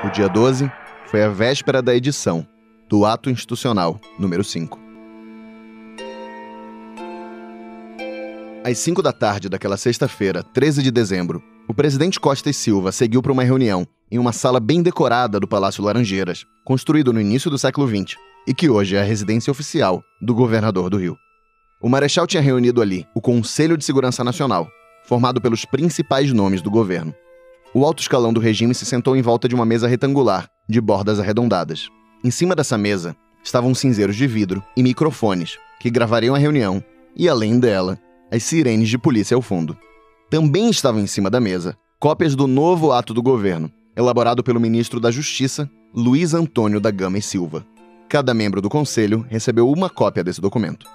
O dia 12 foi a véspera da edição do Ato Institucional número 5. Às 5 da tarde daquela sexta-feira, 13 de dezembro, o presidente Costa e Silva seguiu para uma reunião em uma sala bem decorada do Palácio Laranjeiras, construído no início do século XX, e que hoje é a residência oficial do governador do Rio. O Marechal tinha reunido ali o Conselho de Segurança Nacional, formado pelos principais nomes do governo. O alto escalão do regime se sentou em volta de uma mesa retangular, de bordas arredondadas. Em cima dessa mesa estavam cinzeiros de vidro e microfones, que gravariam a reunião, e além dela, as sirenes de polícia ao fundo. Também estavam em cima da mesa cópias do novo ato do governo, elaborado pelo ministro da Justiça, Luiz Antônio da Gama e Silva. Cada membro do conselho recebeu uma cópia desse documento.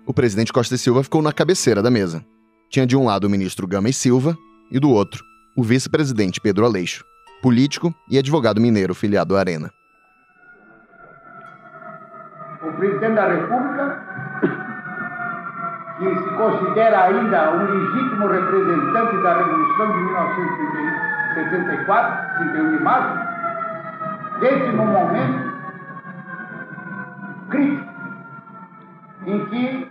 O presidente Costa e Silva ficou na cabeceira da mesa. Tinha de um lado o ministro Gama e Silva e do outro o vice-presidente Pedro Aleixo, político e advogado mineiro filiado à Arena. O presidente da República, que se considera ainda um legítimo representante da Revolução de 1974, 31 de março, desde um momento crítico em que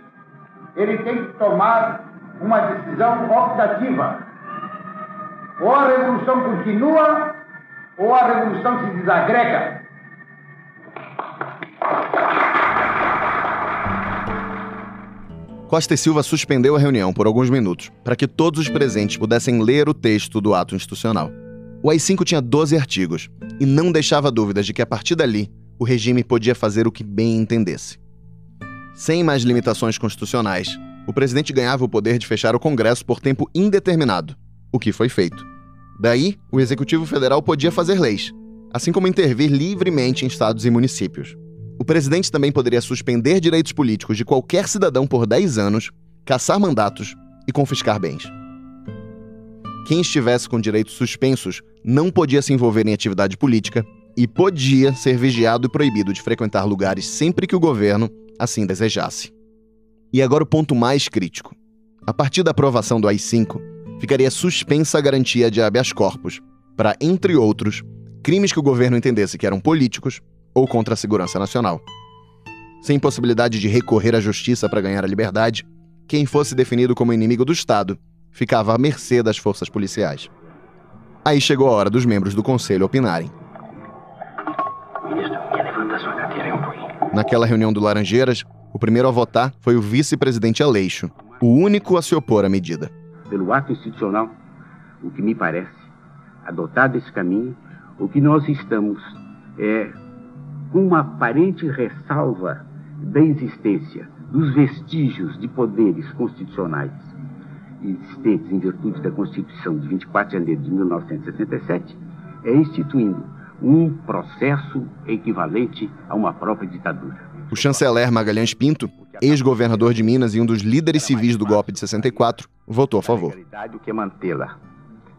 ele tem que tomar uma decisão optativa. Ou a revolução continua, ou a revolução se desagrega. Costa e Silva suspendeu a reunião por alguns minutos para que todos os presentes pudessem ler o texto do ato institucional. O AI-5 tinha 12 artigos e não deixava dúvidas de que, a partir dali, o regime podia fazer o que bem entendesse. Sem mais limitações constitucionais, o presidente ganhava o poder de fechar o Congresso por tempo indeterminado, o que foi feito. Daí, o Executivo Federal podia fazer leis, assim como intervir livremente em estados e municípios. O presidente também poderia suspender direitos políticos de qualquer cidadão por 10 anos, cassar mandatos e confiscar bens. Quem estivesse com direitos suspensos não podia se envolver em atividade política e podia ser vigiado e proibido de frequentar lugares sempre que o governo assim desejasse. E agora o ponto mais crítico. A partir da aprovação do AI-5, ficaria suspensa a garantia de habeas corpus para, entre outros, crimes que o governo entendesse que eram políticos ou contra a segurança nacional. Sem possibilidade de recorrer à justiça para ganhar a liberdade, quem fosse definido como inimigo do Estado ficava à mercê das forças policiais. Aí chegou a hora dos membros do conselho opinarem. Naquela reunião do Laranjeiras, o primeiro a votar foi o vice-presidente Aleixo, o único a se opor à medida. Pelo ato institucional, o que me parece, adotado esse caminho, o que nós estamos com uma aparente ressalva da existência dos vestígios de poderes constitucionais existentes em virtude da Constituição de 24 de janeiro de 1967, instituindo um processo equivalente a uma própria ditadura. O chanceler Magalhães Pinto, ex-governador de Minas e um dos líderes civis do golpe de 64, votou a favor. A realidade, o que mantê-la?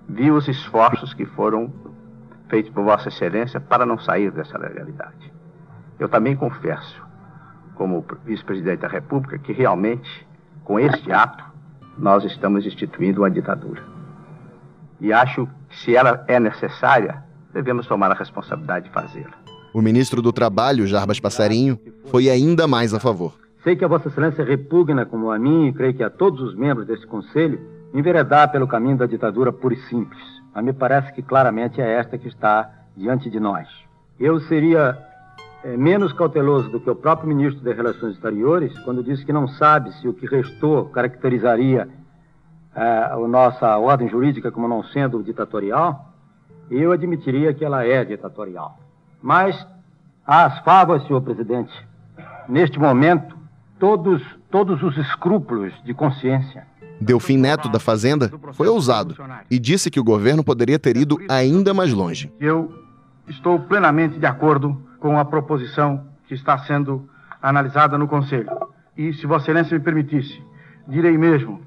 Vi os esforços que foram feitos por Vossa Excelência para não sair dessa legalidade. Eu também confesso, como vice-presidente da República, que realmente, com este ato, nós estamos instituindo uma ditadura. E acho que, se ela é necessária, devemos tomar a responsabilidade de fazê-la. O ministro do Trabalho, Jarbas Passarinho, foi ainda mais a favor. Sei que a Vossa Excelência repugna, como a mim, e creio que a todos os membros desse Conselho, enveredar pelo caminho da ditadura pura e simples. Mas me parece que claramente é esta que está diante de nós. Eu seria menos cauteloso do que o próprio ministro das Relações Exteriores quando disse que não sabe se o que restou caracterizaria a nossa ordem jurídica como não sendo ditatorial. Eu admitiria que ela é ditatorial. Mas há as favas, senhor presidente. Neste momento, todos os escrúpulos de consciência. Delfim Neto, da Fazenda, foi ousado e disse que o governo poderia ter ido ainda mais longe. Eu estou plenamente de acordo com a proposição que está sendo analisada no Conselho. E, se Vossa Excelência me permitisse, direi mesmo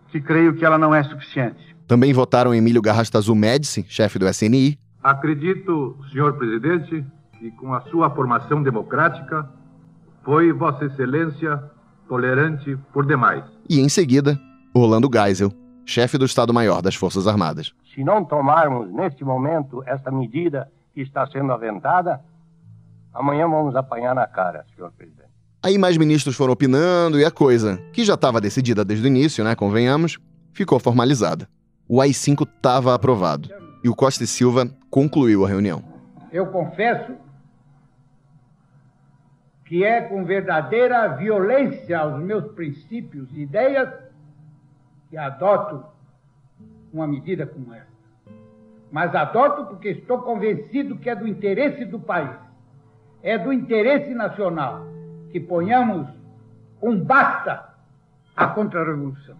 que creio que ela não é suficiente. Também votaram Emílio Garrastazu Médici, chefe do SNI. Acredito, senhor presidente, que com a sua formação democrática foi Vossa Excelência tolerante por demais. E, em seguida, Orlando Geisel, chefe do Estado-Maior das Forças Armadas. Se não tomarmos, neste momento, esta medida que está sendo aventada, amanhã vamos apanhar na cara, senhor presidente. Aí mais ministros foram opinando e a coisa, que já estava decidida desde o início, né, convenhamos, ficou formalizada. O AI-5 estava aprovado e o Costa e Silva concluiu a reunião. Eu confesso que é com verdadeira violência aos meus princípios e ideias que adoto uma medida como essa. Mas adoto porque estou convencido que é do interesse do país, é do interesse nacional, que ponhamos um basta à contra-revolução.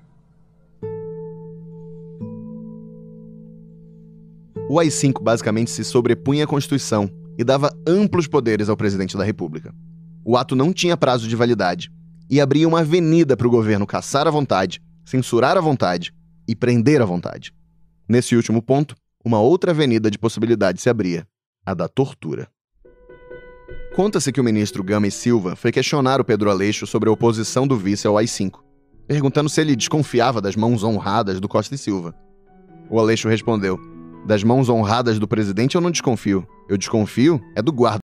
O AI-5 basicamente se sobrepunha à Constituição e dava amplos poderes ao presidente da República. O ato não tinha prazo de validade e abria uma avenida para o governo caçar à vontade, censurar à vontade e prender à vontade. Nesse último ponto, uma outra avenida de possibilidade se abria, a da tortura. Conta-se que o ministro Gama e Silva foi questionar o Pedro Aleixo sobre a oposição do vice ao AI-5, perguntando se ele desconfiava das mãos honradas do Costa e Silva. O Aleixo respondeu: "Das mãos honradas do presidente eu não desconfio. Eu desconfio é do guarda